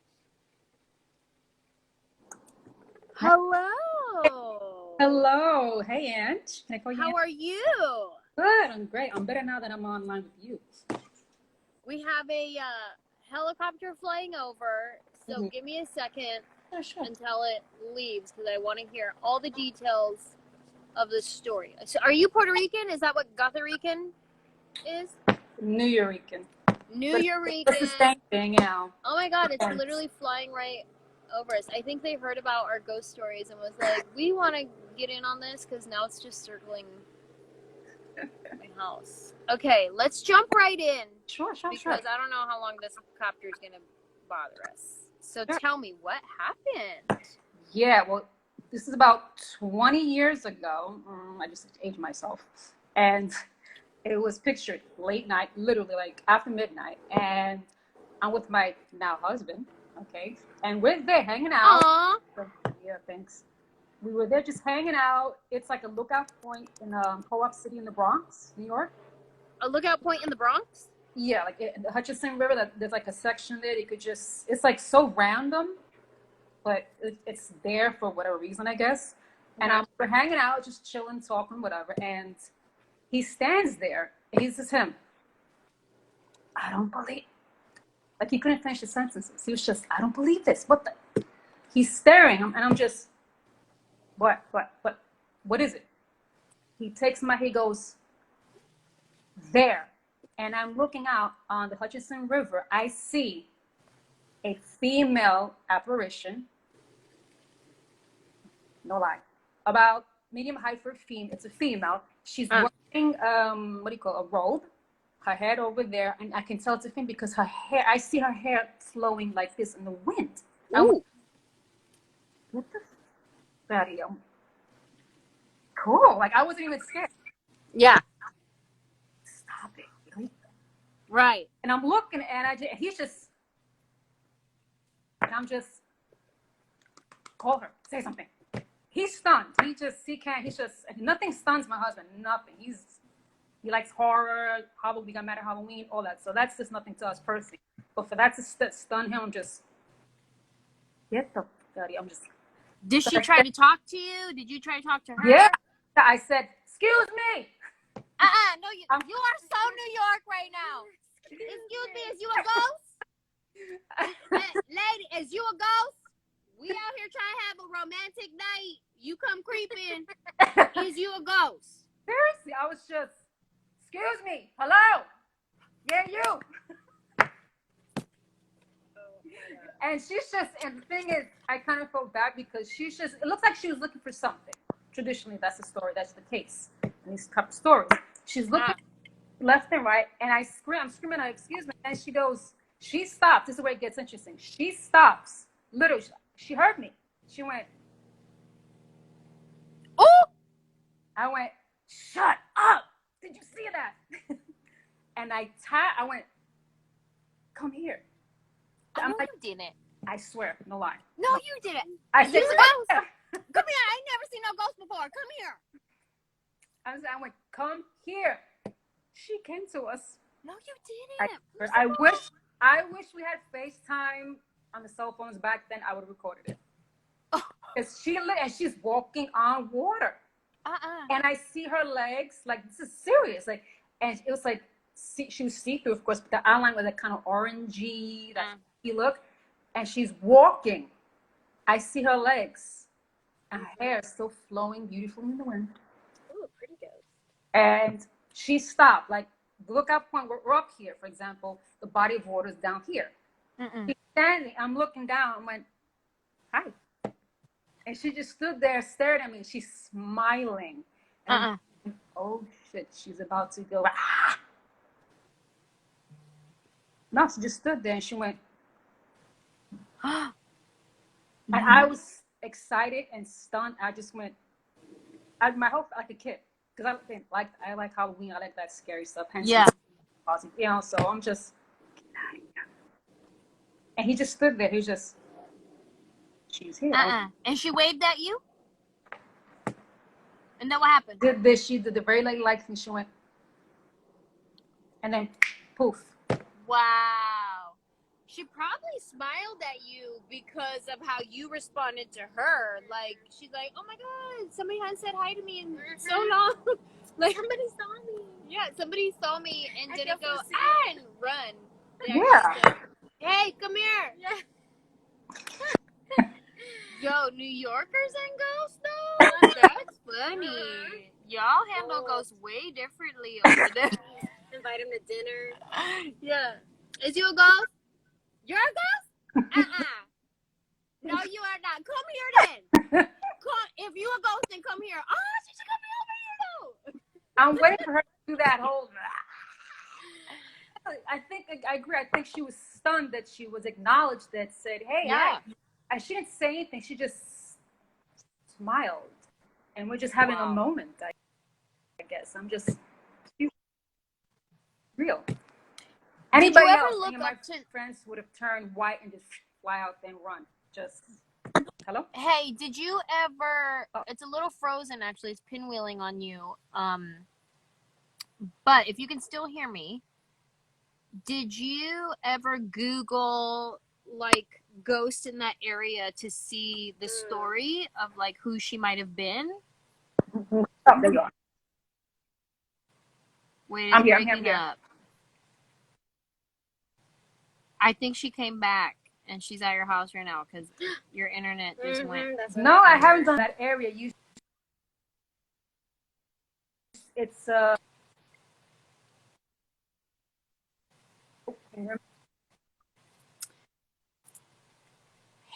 Hello. Hello. Hey, Aunt. Can I call you How Aunt? are you? Good. I'm great. I'm better now that I'm online with you. We have a helicopter flying over, so Mhm. give me a second Oh, sure. until it leaves because I want to hear all the details of the story. So are you Puerto Rican? Is that what Gotharican is? New Eureka. New It's Eureka. the same thing, yeah. Oh my God, it's Thanks. literally flying right over us. I think they heard about our ghost stories and was like, we want to get in on this because now it's just circling my house. Okay, let's jump right in. Sure. Because I don't know how long this copter is going to bother us. So Sure. tell me, what happened? Yeah, well, this is about 20 years ago. I just aged myself. And it was pictured late night, literally like after midnight. And I'm with my now husband, okay? And we're there hanging out. Aww. Yeah, thanks. We were there just hanging out. It's like a lookout point in Co-op City in the Bronx, New York. A lookout point in the Bronx? Yeah, like the Hutchinson River, there's like a section there you could just, it's like so random, but it's there for whatever reason, I guess. And we're hanging out, just chilling, talking, whatever. And he stands there. He's just him. I don't believe, like he couldn't finish his sentences. He was just, I don't believe this. What the? He's staring, and I'm just, what is it? He takes he goes, there. And I'm looking out on the Hutchinson River. I see a female apparition. No lie. About medium height for a female. It's a female. She's wearing, a robe. Her head over there. And I can tell it's a female because her hair, I see her hair flowing like this in the wind. Ooh. What the video? Cool. Like I wasn't even scared. Yeah. Stop it. Really? Right. And I'm looking and he's just, and I'm just, call her, say something. He's stunned. Nothing stuns my husband. Nothing. He likes horror, Halloween, got mad at Halloween, all that. So that's just nothing to us personally. But for that to stun him, I'm just, get the buddy. I'm just. Did she try to talk to you? Did you try to talk to her? Yeah. I said, excuse me. No, you are so New York right now. Excuse me, is you a ghost? Lady, is you a ghost? We out here trying to have a romantic night. You come creeping. Is you a ghost? Seriously, I was just, excuse me. Hello. Yeah, you. And she's just, and the thing is, I kind of felt bad because she's just, it looks like she was looking for something. Traditionally, that's the story. That's the case in these type of stories. She's looking left and right, and I'm screaming at her, excuse me. And she stops. This is where it gets interesting. She stops. Literally, she heard me. She went, Oh! I went, shut up. Did you see that? And I went, come here. I know you didn't. I swear, no lie. No, you didn't. I said, Come here. I ain't never seen no ghost before. Come here. I went, come here. She came to us. No, you didn't. I wish we had FaceTime on the cell phones back then. I would have recorded it. and she's walking on water. And I see her legs, like, this is serious. Like, and it was like, she was see-through, of course, but the outline was like kind of orangey, that look. And she's walking. I see her legs. And her hair is still flowing beautifully in the wind. Ooh, pretty good. And she stopped. Like, the lookout point, we're up here, for example, the body of water is down here. She's standing, I'm looking down, I went, hi. And she just stood there, stared at me. She's smiling. And oh shit, she's about to go. Ah! No, she just stood there and she went. And I was excited and stunned. I just went. My hope like a kid, because I like Halloween. I like that scary stuff. Hence, you know. So I'm just. And he just stood there. He's just. She's here. And she waved at you? And then what happened? Did this, she did the very lights and she went. And then poof. Wow. She probably smiled at you because of how you responded to her. Like, she's like, oh my God, somebody hasn't said hi to me in so long. Like, Somebody saw me. Yeah, somebody saw me and didn't go, and run. Yeah. Hey, come here. Yeah. Yo, New Yorkers and ghosts, though? That's funny. Y'all handle ghosts way differently over there. Invite him to dinner. Yeah. Is you a ghost? You're a ghost? No, you are not. Come here then. If you a ghost, then come here. Oh, she should come over here, though. I'm waiting for her to do that whole. I think I agree. I think she was stunned that she was acknowledged. That said, "Hey, and she didn't say anything. She just smiled, and we're just having a moment. I guess I'm just real. Anybody else? Any of my friends would have turned white and just fly out and run. Just hello. Hey, did you ever? It's a little frozen, actually. It's pinwheeling on you. But if you can still hear me, did you ever Google like ghost in that area to see the story of like who she might have been? Oh, there you are. Wait, I'm here. up. I think she came back and she's at your house right now because your internet just went. No, I haven't done that area. It's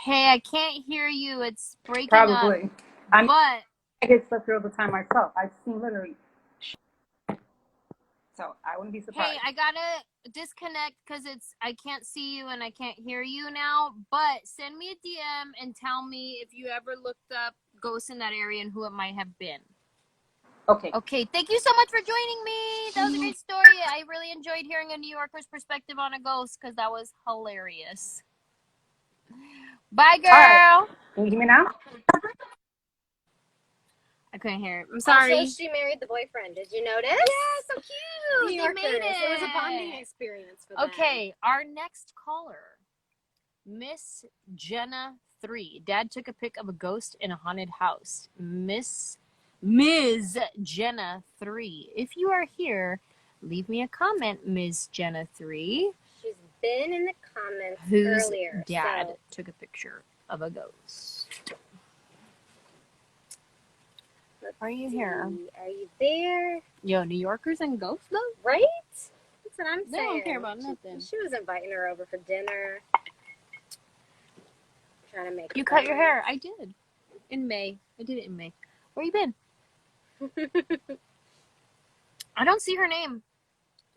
Hey, I can't hear you. It's breaking probably. up. But I get stuff here all the time myself. I've seen literally. So I wouldn't be surprised. Hey, I gotta disconnect because I can't see you and I can't hear you now. But send me a DM and tell me if you ever looked up ghosts in that area and who it might have been. Okay. Okay, thank you so much for joining me. That was a great story. I really enjoyed hearing a New Yorker's perspective on a ghost because that was hilarious. Bye, girl. Right. Can you hear me now? I couldn't hear it. I'm sorry. Also, she married the boyfriend. Did you notice? Yeah, so cute. New They made Yorkers. it. It was a bonding experience for them. Okay, our next caller, Miss Jenna 3. Dad took a pic of a ghost in a haunted house. Ms. Jenna 3. If you are here, leave me a comment, Ms. Jenna 3. She's been in the comments Whose earlier. dad took a picture of a ghost. Are you here? Are you there? Yo, New Yorkers and ghosts, though? Right? That's what I'm saying. They don't care about nothing. She was inviting her over for dinner. Trying to make You cut your hair. I did. In May. I did it in May. Where you been? I don't see her name.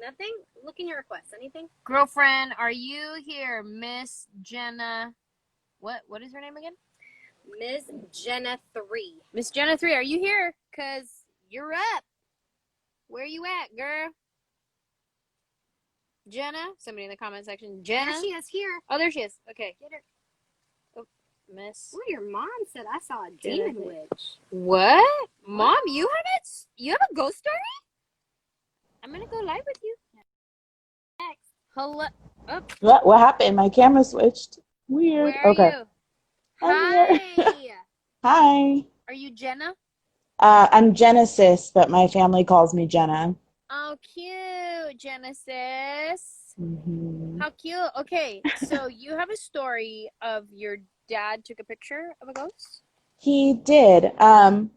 Nothing? Look in your requests. Anything? Girlfriend, are you here? Miss Jenna. What is her name again? Ms. Jenna 3. Miss Jenna 3, are you here? Because you're up. Where you at, girl? Jenna? Somebody in the comment section. Jenna? Yeah, she is here. Oh, there she is. Okay. Get her. Oh, Miss. Oh, your mom said I saw a demon witch. What? Mom, you have a ghost story? I'm going to go live with you. Next. Hello. Oh. What happened? My camera switched. Weird. Where are Okay. you? I'm Hi. here. Hi. Are you Jenna? I'm Genesis, but my family calls me Jenna. Oh, cute, Genesis. Hmm. How cute. Okay, so you have a story of your dad took a picture of a ghost? He did.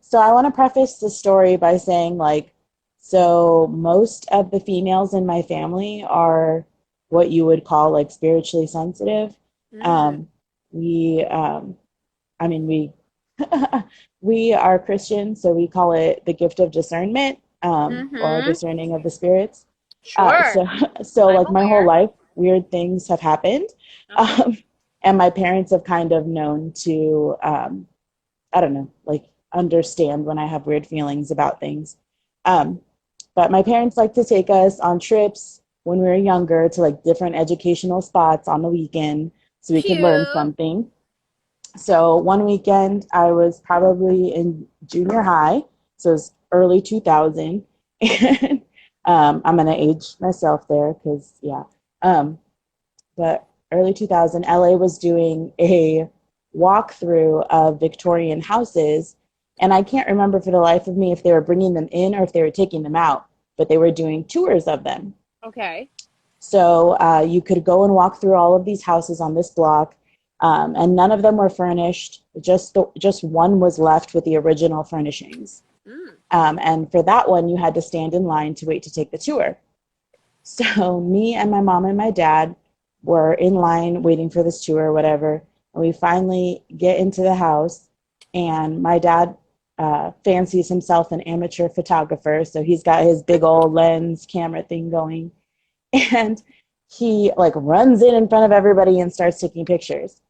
So I want to preface the story by saying, like, so most of the females in my family are what you would call like spiritually sensitive. Mm. Um, we, I mean, we we are Christian, so we call it the gift of discernment, or Mm-hmm. discerning of the spirits. Sure. So I'm like my whole aware. life, weird things have happened, Uh-huh. and my parents have kind of known to, I don't know, like understand when I have weird feelings about things. Um, but my parents like to take us on trips when we were younger to like different educational spots on the weekend so we could learn Cute. something. So one weekend I was probably in junior high, so it was early 2000, and I'm gonna age myself there because yeah, um, but early 2000, LA was doing a walkthrough of Victorian houses, and I can't remember for the life of me if they were bringing them in or if they were taking them out, but they were doing tours of them. Okay. So you could go and walk through all of these houses on this block, and none of them were furnished. Just one was left with the original furnishings. Mm. And for that one, you had to stand in line to wait to take the tour. So me and my mom and my dad were in line waiting for this tour or whatever, and we finally get into the house, and my dad fancies himself an amateur photographer, so he's got his big old lens camera thing going, and he like runs in front of everybody and starts taking pictures.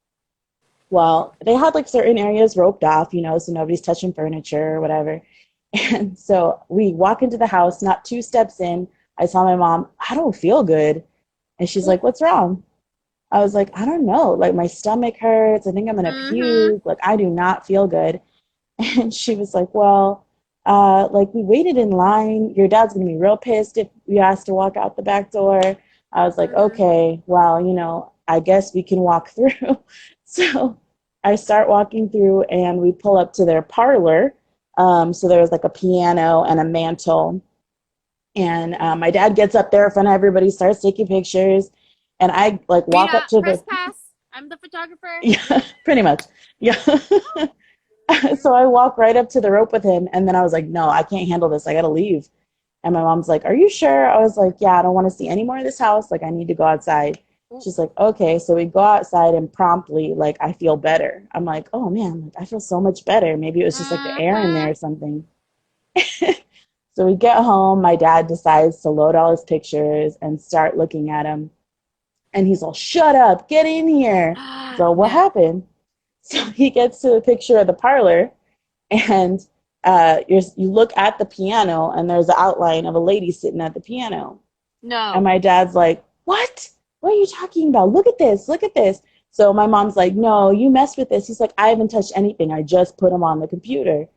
Well, they had like certain areas roped off, so nobody's touching furniture or whatever. And so we walk into the house, not two steps in, I saw my mom, I don't feel good. And she's like, what's wrong? I was like, I don't know. Like my stomach hurts. I think I'm gonna Mm-hmm. puke. Like I do not feel good. And she was like, well, like we waited in line. Your dad's gonna be real pissed if we ask to walk out the back door. I was like, Mm-hmm. okay, well, I guess we can walk through. So I start walking through and we pull up to their parlor. So there was like a piano and a mantle. And my dad gets up there in front of everybody, starts taking pictures. And I like walk up Rita, to press the, pass. I'm the photographer. yeah, pretty much. Yeah. So I walk right up to the rope with him, and then I was like, no, I can't handle this. I gotta leave. And my mom's like, are you sure? I was like, yeah, I don't want to see any more of this house. Like, I need to go outside. She's like, okay. So we go outside, and promptly, like, I feel better. I'm like, oh man, like, I feel so much better. Maybe it was just like the air in Mm-hmm. there or something. So we get home. My dad decides to load all his pictures and start looking at them. And he's all, shut up, get in here. So what No. happened? So he gets to the picture of the parlor, and you look at the piano, and there's an outline of a lady sitting at the piano. And No. my dad's like, what? What are you talking about? Look at this. Look at this. So my mom's like, no, you messed with this. He's like, I haven't touched anything. I just put them on the computer.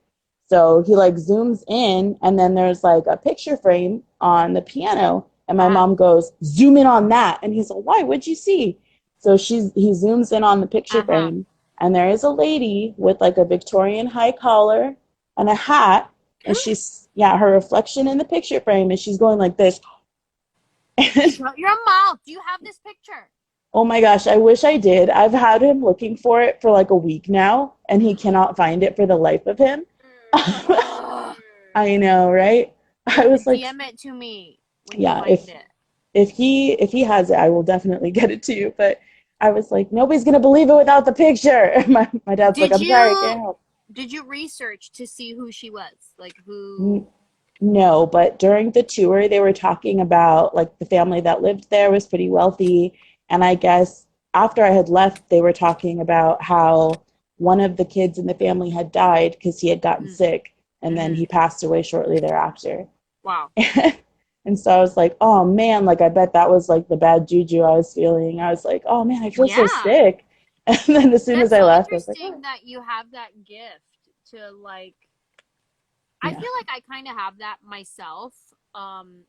So he like zooms in, and then there's like a picture frame on the piano. And my Uh-huh. mom goes, zoom in on that. And he's like, why? What'd you see? So he zooms in on the picture Uh-huh. frame, and there is a lady with like a Victorian high collar and a hat. And yeah, her reflection in the picture frame, and she's going like this. And Shut your mouth. Do you have this picture? oh my gosh, I wish I did. I've had him looking for it for like a week now, and he cannot find it for the life of him. Ugh. I know, right? You I have to was like, DM it to me when you yeah, find it. if he has it, I will definitely get it to you. But I was like, nobody's gonna believe it without the picture. My dad's like, Did I'm sorry, I you can't help. did you research to see who she was? Like who? No, but during the tour, they were talking about like the family that lived there was pretty wealthy. And I guess after I had left, they were talking about how one of the kids in the family had died because he had gotten sick, and then Mm-hmm. he passed away shortly thereafter. Wow. And so I was like, oh man, like I bet that was like the bad juju I was feeling. I was like, oh man, I feel so Yeah. sick. And then as soon as That's I so left, I was like, interesting that you have that gift to like I yeah. feel like I kind of have that myself.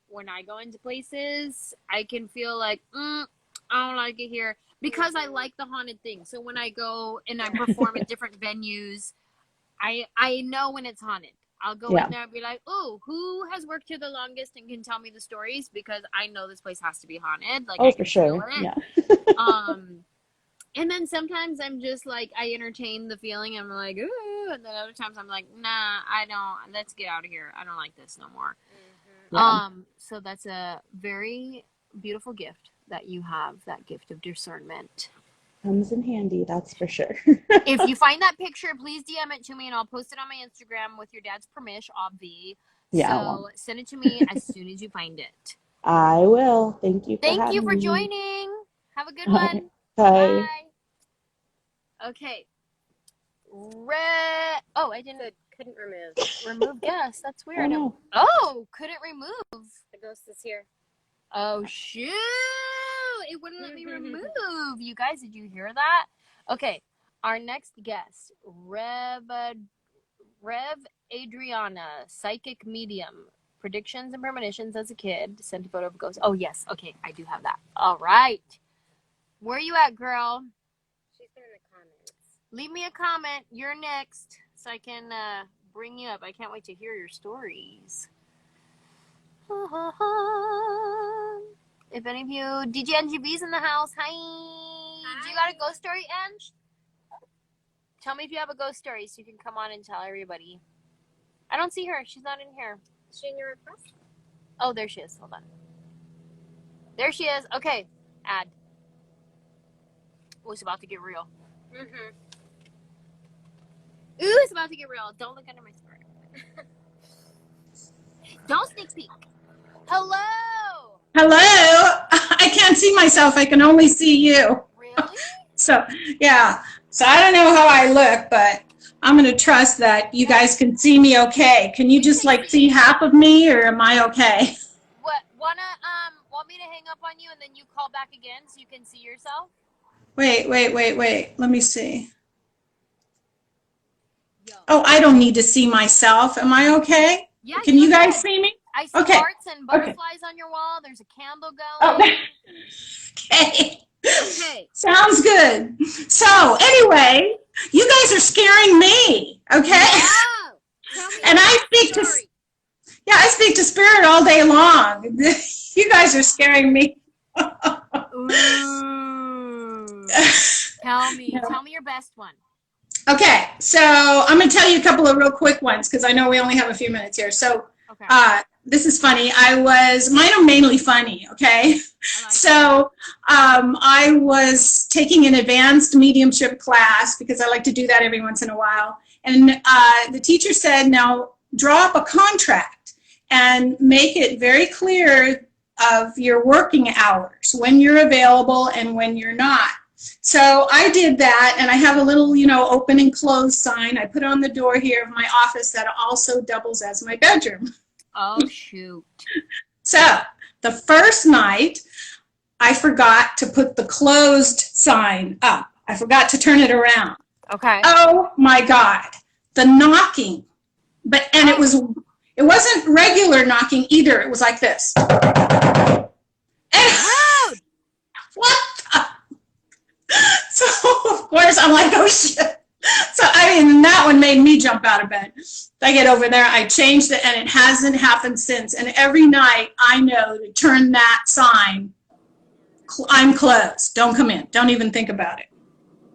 When I go into places, I can feel like, I don't like it here because I like the haunted thing. So when I go and I perform at different venues, I know when it's haunted. I'll go in there and be like, "Oh, who has worked here the longest and can tell me the stories?" Because I know this place has to be haunted. Like, I can for sure. feel it. Yeah. And then sometimes I'm just like, I entertain the feeling. I'm like, ooh, and then other times I'm like, nah, I don't. Let's get out of here. I don't like this no more. So that's a very beautiful gift that you have. That gift of discernment. Comes in handy, that's for sure. If you find that picture, please DM it to me and I'll post it on my Instagram with your dad's permission, obvi. So send it to me as soon as you find it. I will. Thank you for Thank you having for me. joining. Have a good one. Bye. Okay. I couldn't remove. remove guest. That's weird. Oh, Couldn't remove. The ghost is here. Oh, shoot. It wouldn't let me remove. You guys, did you hear that? Okay. Our next guest, Rev Adriana, psychic medium. Predictions and premonitions as a kid. Sent a photo of a ghost. Oh, yes. Okay. I do have that. All right. Where are you at, girl? She's been in the comments. Leave me a comment. You're next so I can bring you up. I can't wait to hear your stories. If any of you, DJ NGB's in the house. Hi. Do you got a ghost story, Ange? Tell me if you have a ghost story so you can come on and tell everybody. I don't see her. She's not in here. Is she in your request? Oh, there she is. Hold on. There she is. Okay. Add. Oh, it's about to get real. Ooh, it's about to get real. Don't look under my skirt. Don't sneak peek. Hello. Hello. I can't see myself. I can only see you. Really? So, yeah. So I don't know how I look, but I'm going to trust that you guys can see me okay. Can you just like see half of me, or am I okay? What? Want me to hang up on you and then you call back again so you can see yourself? Wait. Let me see. Oh, I don't need to see myself. Am I okay? Yeah. Can you guys see me? I see hearts and butterflies on your wall. There's a candle going. Okay. Okay. Sounds good. So anyway, you guys are scaring me. Okay. Wow. Tell me And I speak to spirit all day long. You guys are scaring me. Ooh. Tell me your best one. Okay, so I'm going to tell you a couple of real quick ones because I know we only have a few minutes here. So this is funny. Mine are mainly funny, okay? So I was taking an advanced mediumship class because I like to do that every once in a while. And the teacher said, now draw up a contract and make it very clear of your working hours, when you're available and when you're not. So I did that, and I have a little, open and close sign I put on the door here of my office that also doubles as my bedroom. Oh, shoot. So the first night, I forgot to put the closed sign up. I forgot to turn it around. Okay. Oh, my God. The knocking. It wasn't regular knocking either. It was like this. And, what the? So, of course, I'm like, oh, shit. So, that one made me jump out of bed. I get over there, I changed it, and it hasn't happened since. And every night, I know to turn that sign, I'm closed. Don't come in. Don't even think about it.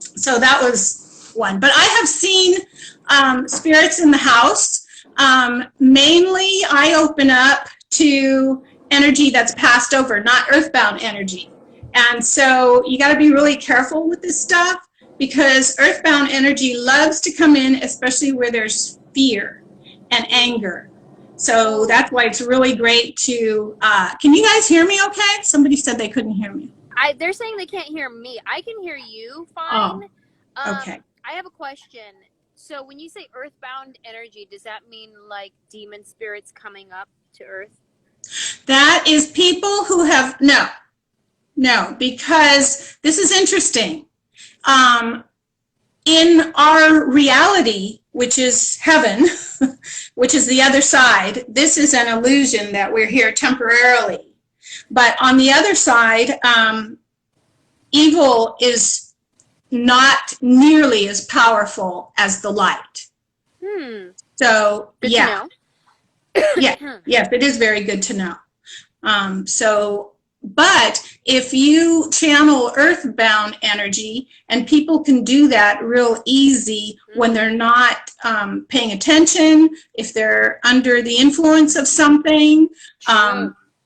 So that was one. But I have seen spirits in the house. Mainly, I open up to energy that's passed over, not earthbound energy. And so you got to be really careful with this stuff because earthbound energy loves to come in, especially where there's fear and anger. So that's why it's really great to, can you guys hear me okay? Somebody said they couldn't hear me. They're saying they can't hear me. I can hear you fine. Oh, okay. I have a question. So when you say earthbound energy, does that mean like demon spirits coming up to earth? That is people who have, no, because this is interesting. In our reality, which is heaven, which is the other side, this is an illusion that we're here temporarily. But on the other side, evil is not nearly as powerful as the light. So, Good yeah. to know. Yes, it is very good to know. But if you channel earthbound energy, and people can do that real easy when they're not paying attention, if they're under the influence of something,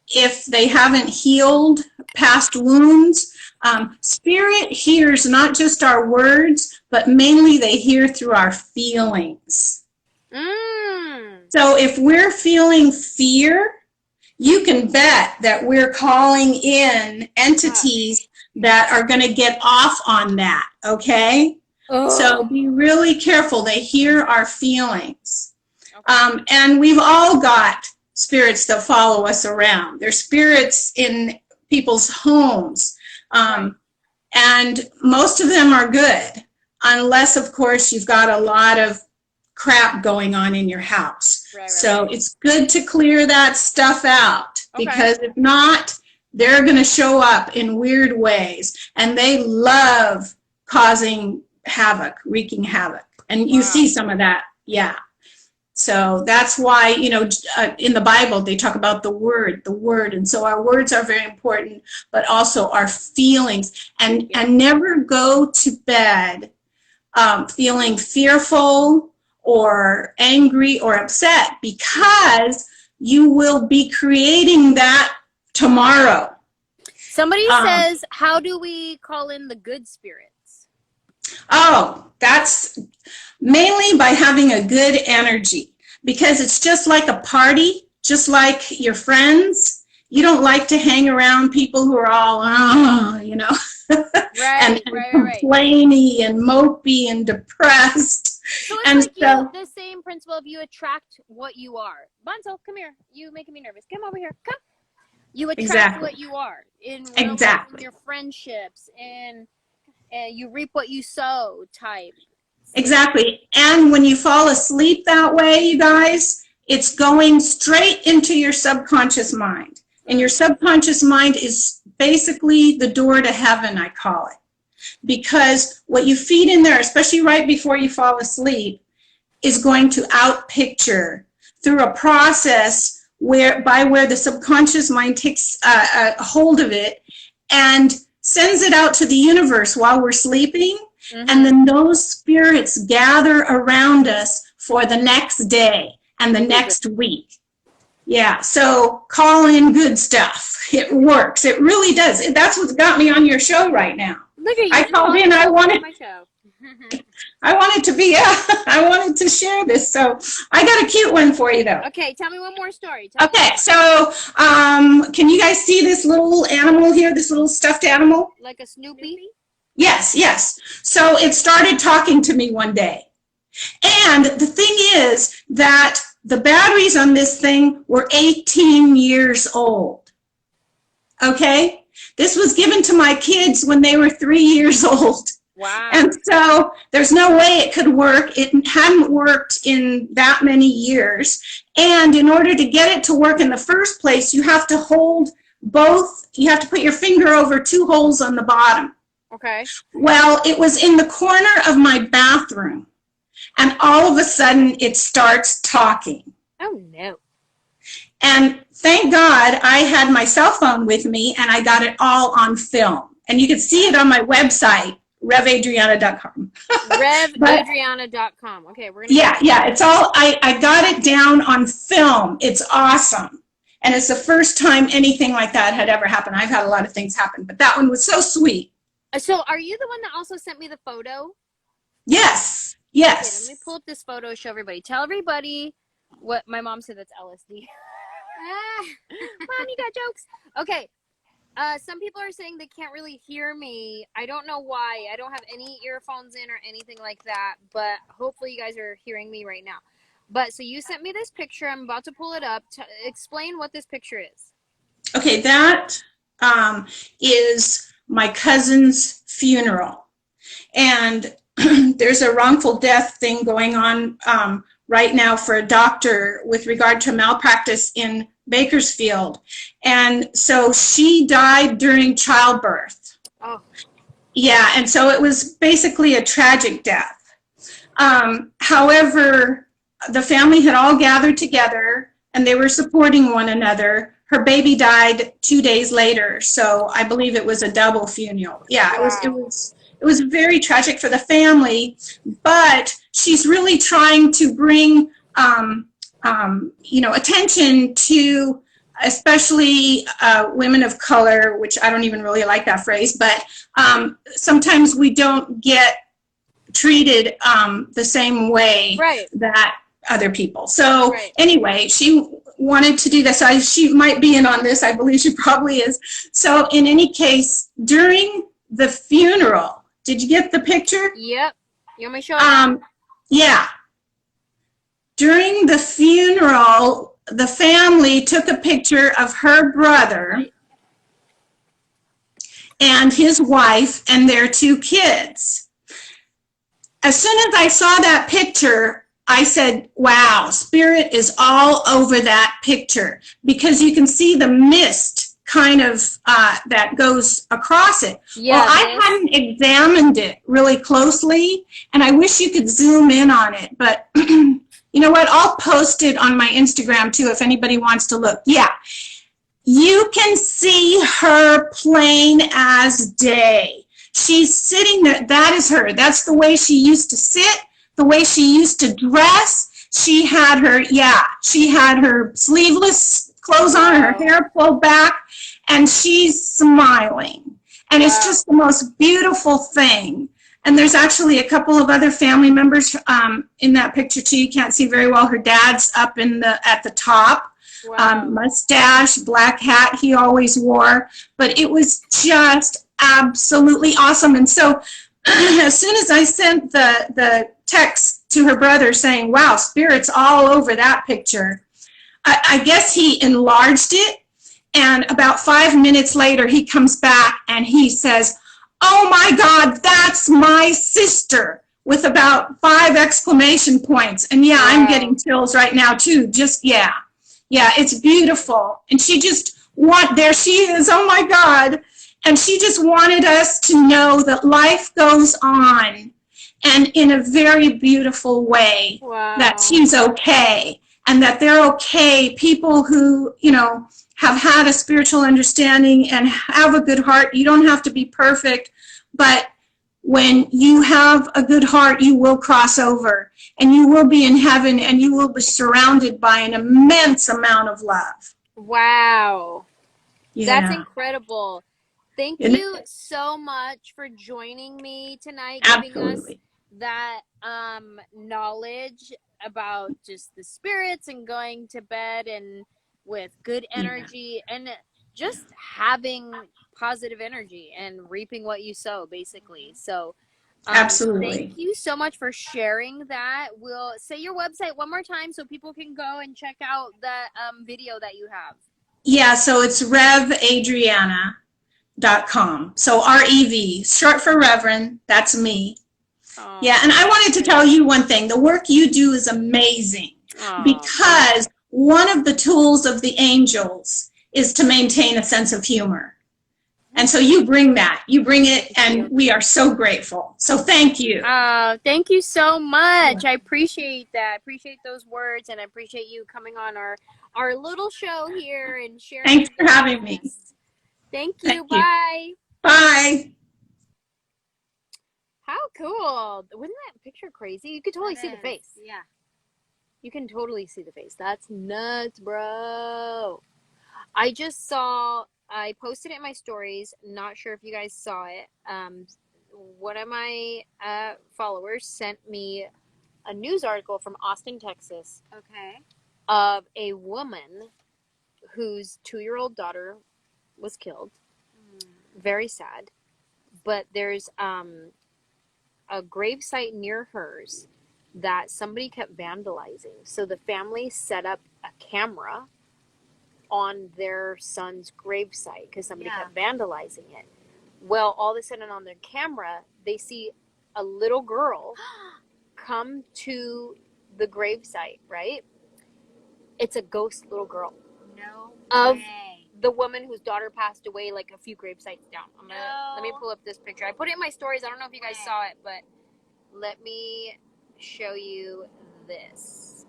if they haven't healed past wounds, spirit hears not just our words, but mainly they hear through our feelings. So if we're feeling fear, you can bet that we're calling in entities that are going to get off on that, okay? So be really careful. They hear our feelings. And we've all got spirits that follow us around. There's spirits in people's homes. And most of them are good, unless, of course, you've got a lot of crap going on in your house. So it's good to clear that stuff out, because if not, they're going to show up in weird ways, and they love causing havoc, wreaking havoc. And you see some of that, So that's why, you know, in the Bible, they talk about the word. And so our words are very important, but also our feelings. And never go to bed feeling fearful or angry or upset, because you will be creating that tomorrow. Somebody says, how do we call in the good spirits? Oh, that's mainly by having a good energy, because it's just like a party, just like your friends. You don't like to hang around people who are all, you know, and complainy and mopey and depressed. So it's like the same principle of you attract what you are. Bonzo, come here. You making me nervous. Come over here. Come. You attract what you are in real life, in your friendships, and you reap what you sow type. Exactly. And when you fall asleep that way, you guys, it's going straight into your subconscious mind. And your subconscious mind is basically the door to heaven, I call it. Because what you feed in there, especially right before you fall asleep, is going to outpicture through a process where the subconscious mind takes a hold of it and sends it out to the universe while we're sleeping. And then those spirits gather around us for the next day and the next week. Yeah, so call in good stuff. It works. It really does. That's what's got me on your show right now. Look at you. I called in. I wanted I wanted to share this. So I got a cute one for you, though. Okay, tell me one more story. So can you guys see this little animal here, this little stuffed animal? Like a Snoopy? Yes. So it started talking to me one day. And the thing is that the batteries on this thing were 18 years old. Okay? This was given to my kids when they were 3 years old. Wow. And so there's no way it could work. It hadn't worked in that many years. And in order to get it to work in the first place, you have to hold both. You have to put your finger over two holes on the bottom. Okay. Well, it was in the corner of my bathroom. And all of a sudden, it starts talking. Oh, no. And thank God I had my cell phone with me, and I got it all on film. And you can see it on my website, revadriana.com. revadriana.com. Okay, we're going to... Yeah, it's all... I got it down on film. It's awesome. And it's the first time anything like that had ever happened. I've had a lot of things happen, but that one was so sweet. So are you the one that also sent me the photo? Yes. Okay, let me pull up this photo, show everybody. Tell everybody what my mom said that's LSD. Mom, you got jokes. Okay. Some people are saying they can't really hear me. I don't know why. I don't have any earphones in or anything like that, but hopefully you guys are hearing me right now. But so you sent me this picture. I'm about to pull it up. Explain what this picture is. Okay, that is my cousin's funeral. And there's a wrongful death thing going on right now for a doctor with regard to malpractice in Bakersfield. And so she died during childbirth. Oh. Yeah, and so it was basically a tragic death. However, the family had all gathered together and they were supporting one another. Her baby died 2 days later, so I believe it was a double funeral. Yeah, Wow. it was very tragic for the family, but she's really trying to bring attention to especially women of color, which I don't even really like that phrase, but sometimes we don't get treated the same way that other people. So anyway, she wanted to do this. She might be in on this. I believe she probably is. So in any case, during the funeral, did you get the picture? Yep. You want me to show it? Yeah. During the funeral, the family took a picture of her brother and his wife and their 2 kids. As soon as I saw that picture, I said, wow, spirit is all over that picture, because you can see the mist kind of that goes across it. Yeah, well, I hadn't examined it really closely, and I wish you could zoom in on it, but you know what? I'll post it on my Instagram too if anybody wants to look. Yeah, you can see her plain as day. She's sitting there. That is her. That's the way she used to sit, the way she used to dress. She had her sleeveless clothes on, her hair pulled back, and she's smiling. And it's just the most beautiful thing. And there's actually a couple of other family members in that picture too. You can't see very well. Her dad's up at the top. Mustache, black hat he always wore. But it was just absolutely awesome. And so as soon as I sent the text to her brother saying, wow, spirit's all over that picture, I guess he enlarged it. And about 5 minutes later, he comes back and he says, oh my God, that's my sister, with about 5 exclamation points. And yeah, I'm getting chills right now too. Yeah, it's beautiful. And there she is, oh my God. And she just wanted us to know that life goes on, and in a very beautiful way, that she's okay, and that they're okay. People who, have had a spiritual understanding and have a good heart. You don't have to be perfect, but when you have a good heart, you will cross over, and you will be in heaven, and you will be surrounded by an immense amount of love. Wow. Yeah. That's incredible. Thank you so much for joining me tonight, giving us that knowledge about just the spirits and going to bed and with good energy and just having positive energy and reaping what you sow, basically. So absolutely. Thank you so much for sharing that. We'll say your website one more time so people can go and check out the video that you have. Yeah, so it's revadriana.com. So REV, short for Reverend, that's me. Oh, yeah, and I wanted to tell you one thing. The work you do is amazing because one of the tools of the angels is to maintain a sense of humor. And so you bring it, and we are so grateful. So thank you. Thank you so much. I appreciate that. I appreciate those words, and I appreciate you coming on our little show here and sharing. Thanks for having me. Thank you. Bye. Bye. How cool. Wasn't that picture crazy? You could totally see the face. Yeah. You can totally see the face. That's nuts, bro. I posted it in my stories. Not sure if you guys saw it. One of my followers sent me a news article from Austin, Texas. Okay. Of a woman whose 2-year-old daughter was killed. Very sad. But there's a gravesite near hers that somebody kept vandalizing. So the family set up a camera on their son's gravesite because somebody kept vandalizing it. Well, all of a sudden on their camera, they see a little girl come to the gravesite, right? It's a ghost little girl. No of way. The woman whose daughter passed away like a few gravesites down. Let me pull up this picture. I put it in my stories. I don't know if you guys saw it, but let me show you this.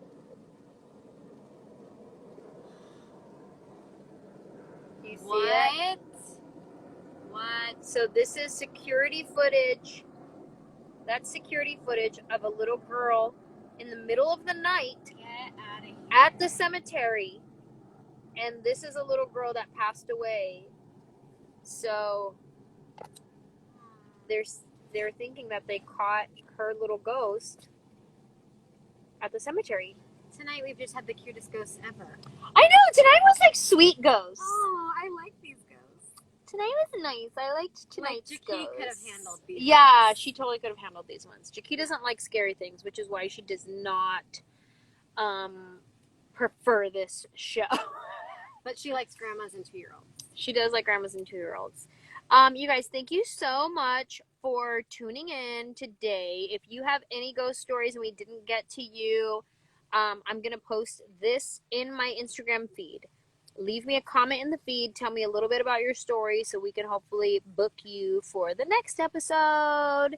Do you see What? it? What? So this is security footage. That's security footage of a little girl in the middle of the night Get out of here. at the cemetery. And this is a little girl that passed away. So they're thinking that they caught her little ghost at the cemetery. Tonight we've just had the cutest ghosts ever. I know, tonight was like sweet ghosts. Oh, I like these ghosts. Tonight was nice. I liked tonight's Jackie ghosts. could have handled these. Yeah, she totally could have handled these ones. Jackie doesn't like scary things, which is why she does not prefer this show. But she likes grandmas and 2-year-olds. She does like grandmas and 2-year-olds. You guys, thank you so much for tuning in today. If you have any ghost stories and we didn't get to you, I'm going to post this in my Instagram feed. Leave me a comment in the feed. Tell me a little bit about your story so we can hopefully book you for the next episode.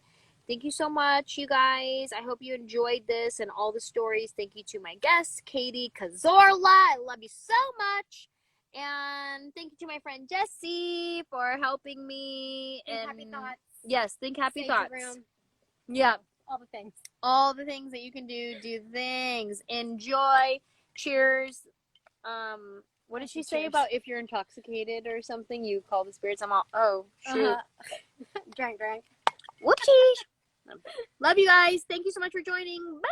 Thank you so much, you guys. I hope you enjoyed this and all the stories. Thank you to my guest, Katie Cazorla. I love you so much. And thank you to my friend Jessie for helping me. Think and happy thoughts. Yes, think happy Save thoughts. the room. Yeah. All the things. All the things that you can do things. Enjoy. Cheers. What did she say about if you're intoxicated or something, you call the spirits? I'm all, oh, shoot. Drink. Whoopsies. Love you guys. Thank you so much for joining. Bye.